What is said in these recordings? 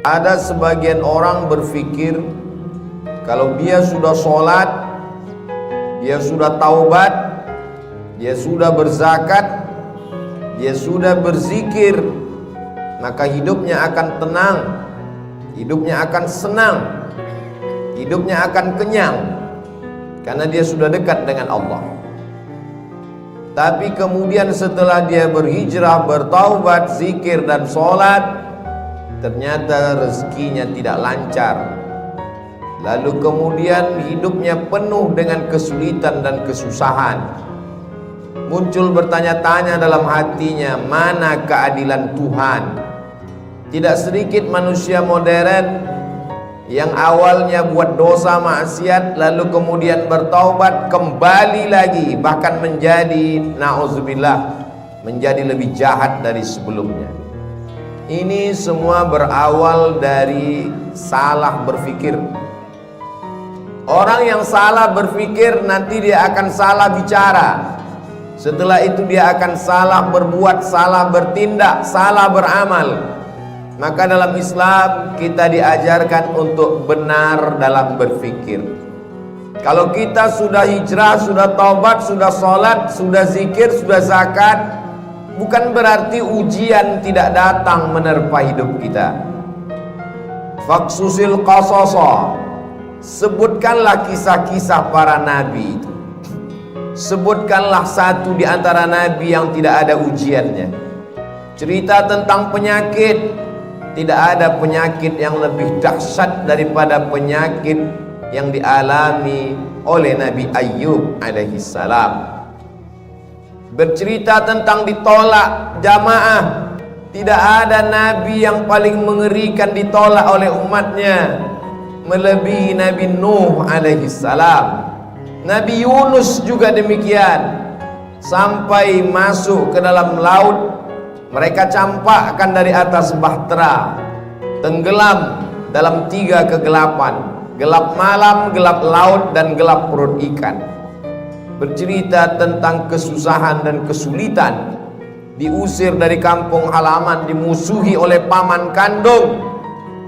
Ada sebagian orang berpikir kalau dia sudah sholat, dia sudah taubat, dia sudah berzakat, dia sudah berzikir, maka hidupnya akan tenang, hidupnya akan senang, hidupnya akan kenyang, karena dia sudah dekat dengan Allah. Tapi kemudian setelah dia berhijrah, bertaubat, zikir dan sholat, ternyata rezekinya tidak lancar. Lalu kemudian hidupnya penuh dengan kesulitan dan kesusahan. Muncul bertanya-tanya dalam hatinya, mana keadilan Tuhan? Tidak sedikit manusia modern yang awalnya buat dosa maksiat, lalu kemudian bertaubat, kembali lagi, bahkan menjadi, na'udzubillah, menjadi lebih jahat dari sebelumnya. Ini semua berawal dari salah berpikir. Orang yang salah berpikir nanti dia akan salah bicara. Setelah itu dia akan salah berbuat, salah bertindak, salah beramal. Maka dalam Islam kita diajarkan untuk benar dalam berpikir. Kalau kita sudah hijrah, sudah taubat, sudah sholat, sudah zikir, sudah zakat, bukan berarti ujian tidak datang menerpa hidup kita. Faksusil qasasa, sebutkanlah kisah-kisah para nabi itu. Sebutkanlah satu di antara nabi yang tidak ada ujiannya. Cerita tentang penyakit, tidak ada penyakit yang lebih dahsyat daripada penyakit yang dialami oleh Nabi Ayyub alaihissalam. Bercerita tentang ditolak jamaah, tidak ada nabi yang paling mengerikan ditolak oleh umatnya melebihi Nabi Nuh alaihissalam. Nabi Yunus juga demikian, sampai masuk ke dalam laut mereka campakkan dari atas bahtera, tenggelam dalam 3 kegelapan, gelap malam, gelap laut, dan gelap perut ikan. Bercerita tentang kesusahan dan kesulitan, diusir dari kampung halaman, dimusuhi oleh paman kandung,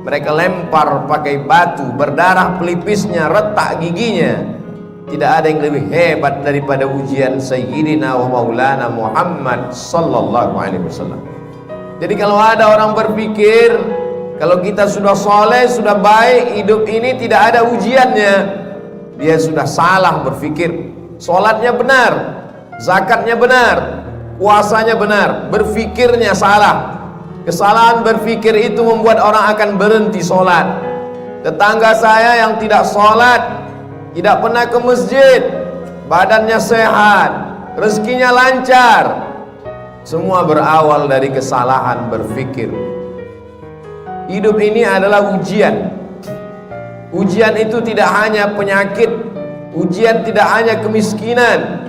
mereka lempar pakai batu, berdarah pelipisnya, retak giginya. Tidak ada yang lebih hebat daripada ujian Sayyidina wa Maulana Muhammad sallallahu alaihi wasallam. Jadi kalau ada orang berpikir kalau kita sudah soleh, sudah baik, hidup ini tidak ada ujiannya, dia sudah salah berpikir. Sholatnya benar, zakatnya benar, puasanya benar, berpikirnya salah. Kesalahan berpikir itu membuat orang akan berhenti sholat. Tetangga saya yang tidak sholat, tidak pernah ke masjid, badannya sehat, rezekinya lancar, semua berawal dari kesalahan berpikir. Hidup ini adalah ujian. Ujian itu tidak hanya penyakit, ujian tidak hanya kemiskinan.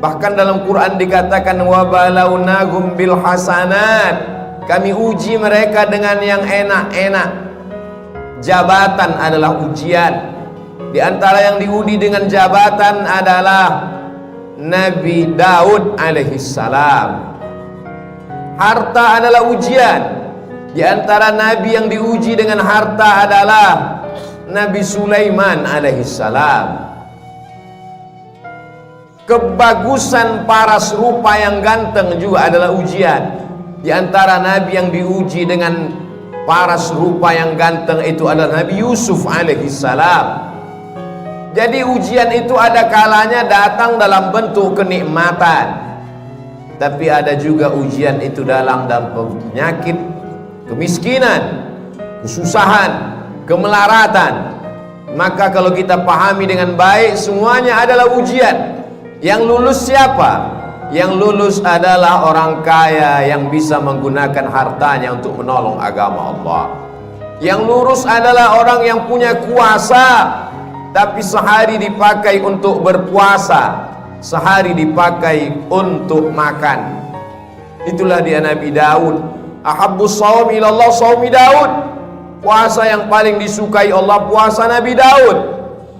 Bahkan dalam Quran dikatakan wa balawnahum bil hasanat, kami uji mereka dengan yang enak-enak. Jabatan adalah ujian. Di antara yang diuji dengan jabatan adalah Nabi Daud alaihissalam. Harta adalah ujian. Di antara nabi yang diuji dengan harta adalah Nabi Sulaiman alaihissalam. Kebagusan paras rupa yang ganteng juga adalah ujian. Di antara nabi yang diuji dengan paras rupa yang ganteng itu adalah Nabi Yusuf alaihissalam. Jadi ujian itu ada kalanya datang dalam bentuk kenikmatan, tapi ada juga ujian itu dalam penyakit, kemiskinan, kesusahan, kemelaratan. Maka kalau kita pahami dengan baik, semuanya adalah ujian. Yang lulus siapa? Yang lulus adalah orang kaya yang bisa menggunakan hartanya untuk menolong agama Allah. Yang lurus adalah orang yang punya kuasa, tapi sehari dipakai untuk berpuasa, sehari dipakai untuk makan. Itulah dia Nabi Daud. Ahabbus shaum ilallah shaumi Daud. Puasa yang paling disukai Allah, puasa Nabi Daud.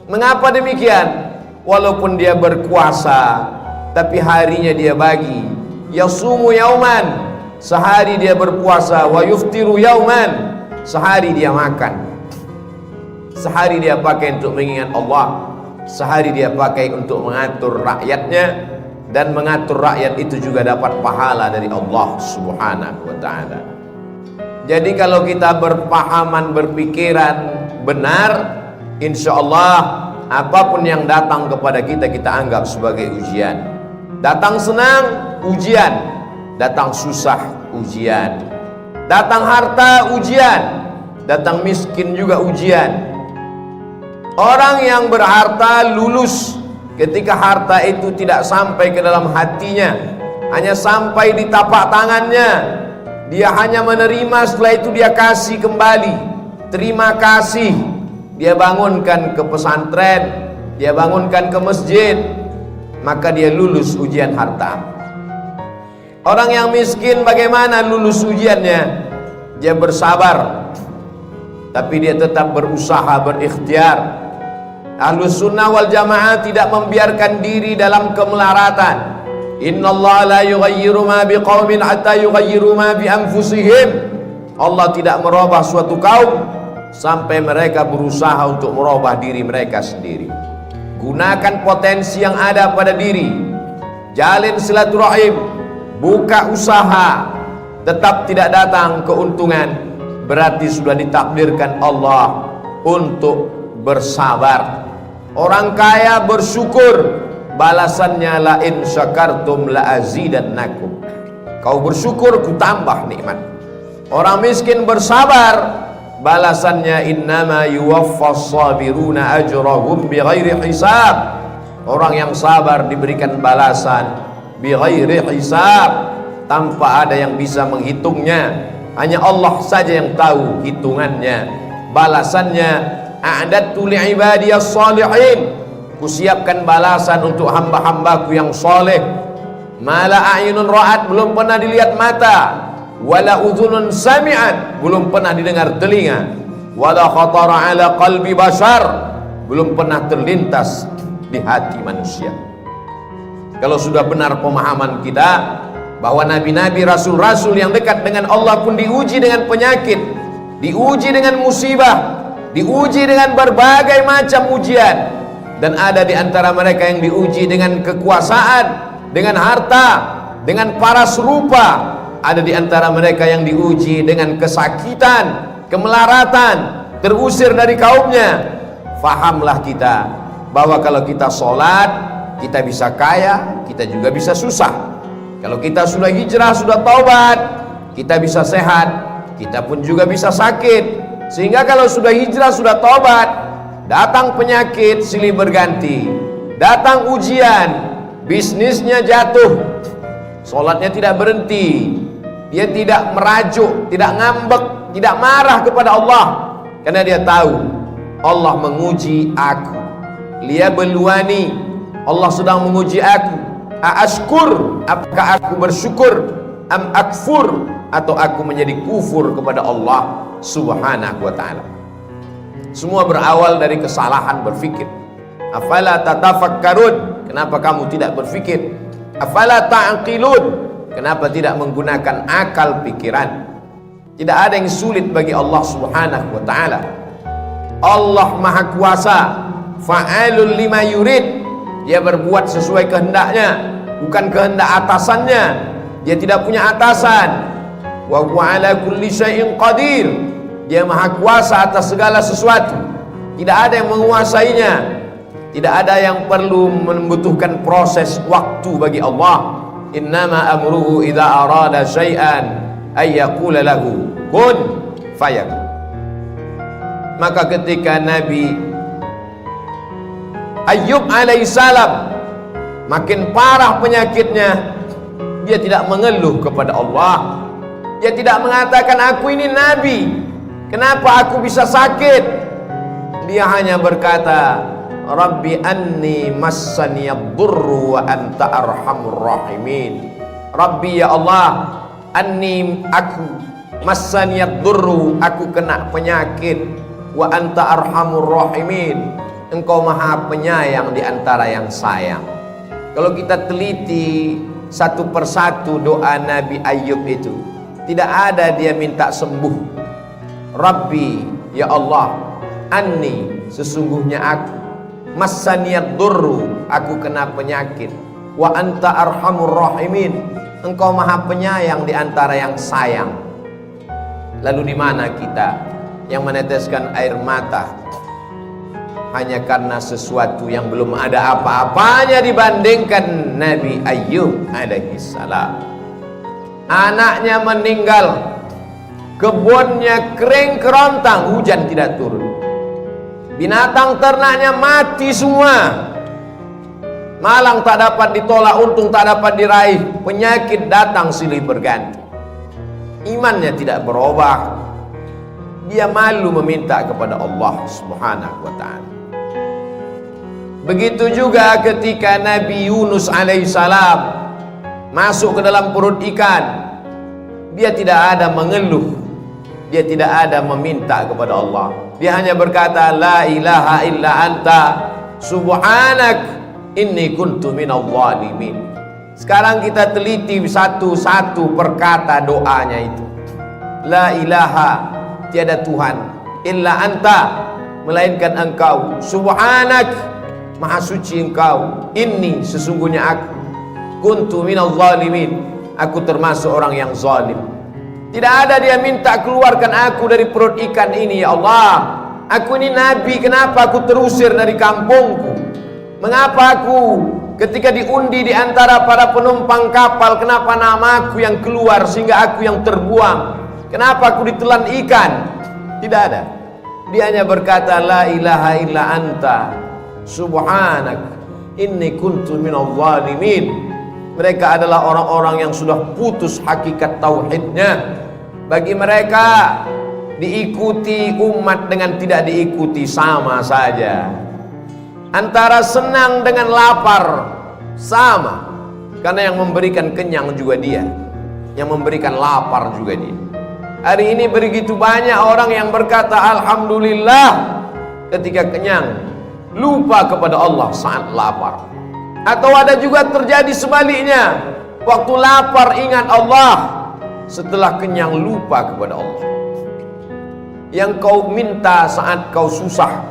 Mengapa demikian? Walaupun dia berkuasa, tapi harinya dia bagi. Yasumu yauman, sehari dia berpuasa, wa yuftiru yauman, sehari dia makan, sehari dia pakai untuk mengingat Allah, sehari dia pakai untuk mengatur rakyatnya, dan mengatur rakyat itu juga dapat pahala dari Allah Subhanahu wa ta'ala. Jadi kalau kita berpahaman, berpikiran benar, insya Allah apapun yang datang kepada kita, kita anggap sebagai ujian. Datang senang, ujian. Datang susah, ujian. Datang harta, ujian. Datang miskin juga ujian. Orang yang berharta lulus ketika harta itu tidak sampai ke dalam hatinya, hanya sampai di tapak tangannya. Dia hanya menerima, setelah itu dia kasih kembali. Terima kasih. Dia bangunkan ke pesantren, dia bangunkan ke masjid, maka dia lulus ujian harta. Orang yang miskin bagaimana lulus ujiannya? Dia bersabar, tapi dia tetap berusaha, berikhtiar. Ahlus sunnah wal jamaah tidak membiarkan diri dalam kemelaratan. Innallaha la yughayyiru ma biqaumin hatta yughayyiru ma bi anfusihim. Allah tidak merubah suatu kaum sampai mereka berusaha untuk merubah diri mereka sendiri. Gunakan potensi yang ada pada diri, jalin silaturahim, buka usaha. Tetap tidak datang keuntungan, berarti sudah ditakdirkan Allah untuk bersabar. Orang kaya bersyukur, balasannya la in syakartum la azidannakum. Kau bersyukur, ku tambah nikmat. Orang miskin bersabar, balasannya innama yuwaffas sabiruna ajrahum bighairi hisab. Orang yang sabar diberikan balasan bighairi hisab, tanpa ada yang bisa menghitungnya. Hanya Allah saja yang tahu hitungannya. Balasannya a'dadtu li'ibadiyas shalihin. Kusiapkan balasan untuk hamba-hambaku yang soleh. Mala a'yunun ra'at, belum pernah dilihat mata. Wala udhunun sami'at, belum pernah didengar telinga. Wala khatara ala qalbi bashar, belum pernah terlintas di hati manusia. Kalau sudah benar pemahaman kita bahwa nabi-nabi, rasul-rasul yang dekat dengan Allah pun diuji dengan penyakit, diuji dengan musibah, diuji dengan berbagai macam ujian. Dan ada di antara mereka yang diuji dengan kekuasaan, dengan harta, dengan paras rupa. Ada di antara mereka yang diuji dengan kesakitan, kemelaratan, terusir dari kaumnya. Fahamlah kita bahwa kalau kita sholat, kita bisa kaya, kita juga bisa susah. Kalau kita sudah hijrah, sudah taubat, kita bisa sehat, kita pun juga bisa sakit. Sehingga kalau sudah hijrah, sudah taubat, datang penyakit silih berganti, datang ujian, bisnisnya jatuh, sholatnya tidak berhenti, dia tidak merajuk, tidak ngambek, tidak marah kepada Allah, karena dia tahu Allah menguji aku. Liyabluwani, Allah sedang menguji aku. Aashkur, apakah aku bersyukur? Am akfur, atau aku menjadi kufur kepada Allah Subhanahu wa ta'ala. Semua berawal dari kesalahan berfikir. Afala tatafakkarun, kenapa kamu tidak berfikir? Afala ta'qilun, kenapa tidak menggunakan akal pikiran? Tidak ada yang sulit bagi Allah Subhanahu wa ta'ala. Allah Maha Kuasa, fa'alul lima yurid. Dia berbuat sesuai kehendaknya, bukan kehendak atasannya. Dia tidak punya atasan. Wa huwa ala kulli syai'in qadir. Dia Maha Kuasa atas segala sesuatu. Tidak ada yang menguasainya. Tidak ada yang perlu membutuhkan proses waktu bagi Allah. Innama amruhu idza arada syai'an ay yaqula lahu kun fayakun. Maka ketika Nabi Ayyub alaihissalam makin parah penyakitnya, dia tidak mengeluh kepada Allah. Dia tidak mengatakan aku ini nabi, kenapa aku bisa sakit? Dia hanya berkata, Rabbi anni massaniyad-durru wa anta arhamur rahimin. Rabbi, ya Allah, anni, aku, massaniyad-durru, aku kena penyakit, wa anta arhamur rahimin, Engkau Maha Penyayang di antara yang sayang. Kalau kita teliti satu persatu doa Nabi Ayyub itu, tidak ada dia minta sembuh, Rabbi, ya Allah, anni, sesungguhnya aku, massaniyad durru, aku kena penyakit, wa anta arhamur rahimin, engkau maha penyayang di antara yang sayang. Lalu di mana kita yang meneteskan air mata hanya karena sesuatu yang belum ada apa-apanya dibandingkan Nabi Ayyub alaihi salam? Anaknya meninggal, kebunnya kering kerontang, hujan tidak turun, binatang ternaknya mati semua, malang tak dapat ditolak, untung tak dapat diraih, penyakit datang silih berganti. Imannya tidak berubah, dia malu meminta kepada Allah Subhanahu wa ta'ala. Begitu juga ketika Nabi Yunus alaihissalam masuk ke dalam perut ikan, dia tidak ada mengeluh, dia tidak ada meminta kepada Allah, dia hanya berkata la ilaha illa anta subhanak inni kuntu minadh dhalimin. Sekarang kita teliti satu-satu perkata doanya itu. La ilaha, tiada Tuhan, illa anta, melainkan engkau, subhanak, maha suci engkau, inni, sesungguhnya aku, kuntu minadh dhalimin, aku termasuk orang yang zalim. Tidak ada dia minta keluarkan aku dari perut ikan ini, ya Allah, aku ini nabi, kenapa aku terusir dari kampungku? Mengapa aku ketika diundi di antara para penumpang kapal, kenapa namaku yang keluar sehingga aku yang terbuang? Kenapa aku ditelan ikan? Tidak ada. Dia hanya berkata la ilaha illa anta subhanak inni kuntu minadh dhalimin. Mereka adalah orang-orang yang sudah putus hakikat tauhidnya. Bagi mereka diikuti umat dengan tidak diikuti sama saja. Antara senang dengan lapar sama, karena yang memberikan kenyang juga dia, yang memberikan lapar juga dia. Hari ini begitu banyak orang yang berkata alhamdulillah ketika kenyang, lupa kepada Allah saat lapar. Atau ada juga terjadi sebaliknya, waktu lapar ingat Allah, setelah kenyang lupa kepada Allah. Yang kau minta saat kau susah,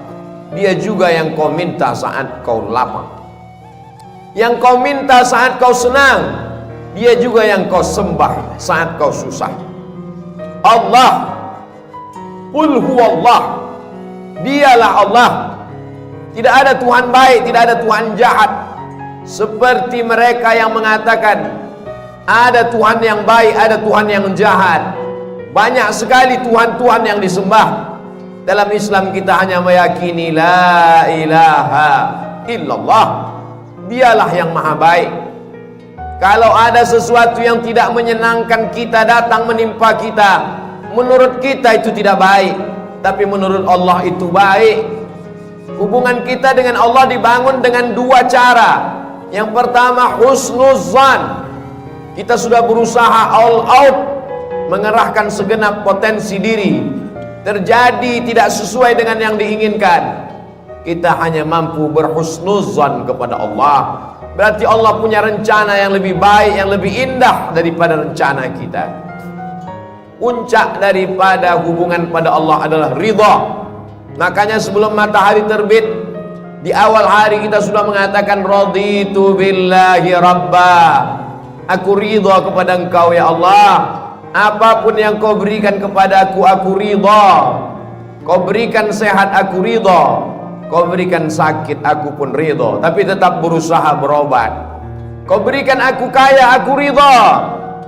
dia juga yang kau minta saat kau lapar. Yang kau minta saat kau senang, dia juga yang kau sembah saat kau susah. Allah, qul huwallah, dialah Allah. Tidak ada Tuhan baik, tidak ada Tuhan jahat. Seperti mereka yang mengatakan ada Tuhan yang baik, ada Tuhan yang jahat. Banyak sekali Tuhan-Tuhan yang disembah. Dalam Islam kita hanya meyakini la ilaha illallah, dialah yang maha baik. Kalau ada sesuatu yang tidak menyenangkan kita datang menimpa kita, menurut kita itu tidak baik, tapi menurut Allah itu baik. Hubungan kita dengan Allah dibangun dengan dua cara. Yang pertama husnuzan, kita sudah berusaha all out, mengerahkan segenap potensi diri, terjadi tidak sesuai dengan yang diinginkan, kita hanya mampu berhusnuzan kepada Allah. Berarti Allah punya rencana yang lebih baik, yang lebih indah daripada rencana kita. Puncak daripada hubungan pada Allah adalah ridha. Makanya sebelum matahari terbit, di awal hari kita sudah mengatakan raditu billahi rabba, aku ridha kepada engkau ya Allah. Apapun yang kau berikan kepadaku, aku ridha. Kau berikan sehat, aku ridha. Kau berikan sakit, aku pun ridha. Tapi tetap berusaha berobat. Kau berikan aku kaya, aku ridha.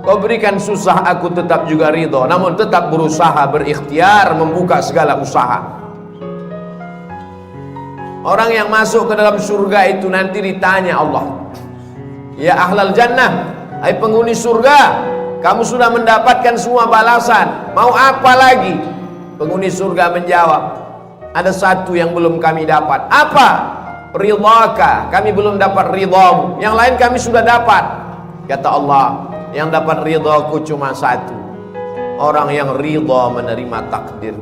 Kau berikan susah, aku tetap juga ridha. Namun tetap berusaha, berikhtiar, membuka segala usaha. Orang yang masuk ke dalam surga itu nanti ditanya Allah, ya ahlal jannah, hai penghuni surga, kamu sudah mendapatkan semua balasan, mau apa lagi? Penghuni surga menjawab, ada satu yang belum kami dapat. Apa? Ridhaka, kami belum dapat ridhamu. Yang lain kami sudah dapat. Kata Allah, yang dapat ridhaku cuma satu, orang yang ridha menerima takdir.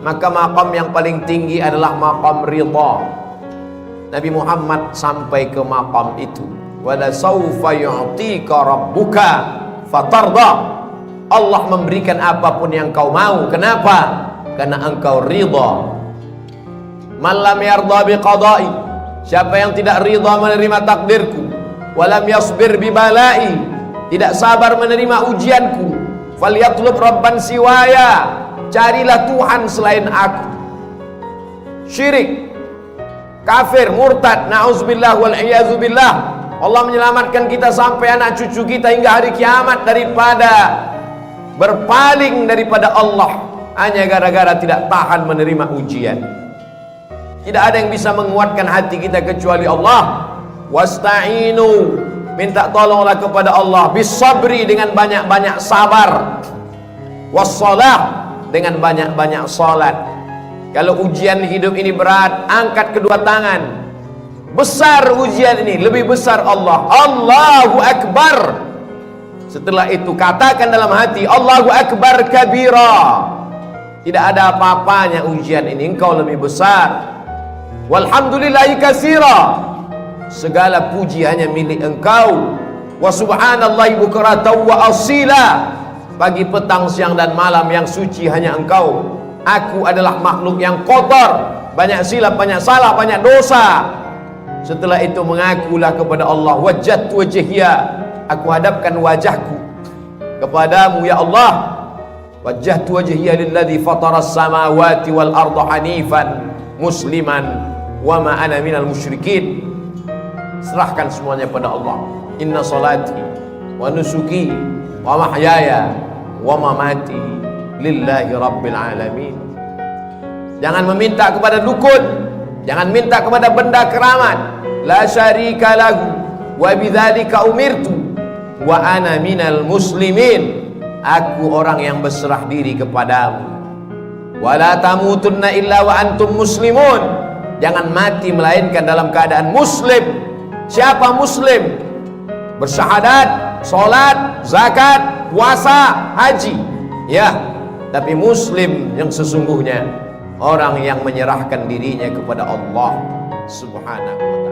Maka maqam yang paling tinggi adalah maqam ridha. Nabi Muhammad sampai ke maqam itu. Wala saufa yu'tika rabbuka fatarda. Allah memberikan apapun yang kau mau. Kenapa? Karena engkau ridha. Man lam yarda biqada'i, siapa yang tidak ridha menerima takdirku, walam yasbir bibalai, tidak sabar menerima ujianku, falyatlub rabban siwaya, carilah Tuhan selain aku. Syirik, kafir, murtad, na'udzubillah wal iyadzu billah. Allah menyelamatkan kita sampai anak cucu kita hingga hari kiamat daripada berpaling daripada Allah hanya gara-gara tidak tahan menerima ujian. Tidak ada yang bisa menguatkan hati kita kecuali Allah. Wasta'inu, minta tolonglah kepada Allah, bisabri, dengan banyak-banyak sabar, wassalah, dengan banyak-banyak salat. Kalau ujian hidup ini berat, angkat kedua tangan. Besar ujian ini, lebih besar Allah. Allahu Akbar. Setelah itu katakan dalam hati, Allahu Akbar kabira. Tidak ada apa-apanya ujian ini, engkau lebih besar. Walhamdulillahi katsira, segala puji hanya milik engkau. Wa subhanallahi bukratan wa asila, pagi, petang, siang dan malam yang suci hanya engkau. Aku adalah makhluk yang kotor, banyak silap, banyak salah, banyak dosa. Setelah itu mengakulah kepada Allah, wajjahtu wajhiya, aku hadapkan wajahku kepadamu ya Allah. Wajjahtu wajhiya lilladzi fataras samawati wal arda hanifan musliman wa ma ana minal musyrikin. Serahkan semuanya pada Allah. Inna salati wa nusuki wa mahyaya wa mamati lillahi rabbil alamin. Jangan meminta kepada dukun, jangan minta kepada benda keramat. La syarika lahu wa bidzalika umirtu wa ana minal muslimin. Aku orang yang berserah diri kepadamu. Wala tamutunna illa wa antum muslimun. Jangan mati melainkan dalam keadaan muslim. Siapa muslim? Bersyahadat, salat, zakat, puasa, haji. Ya, tapi muslim yang sesungguhnya orang yang menyerahkan dirinya kepada Allah Subhanahu wa ta'ala.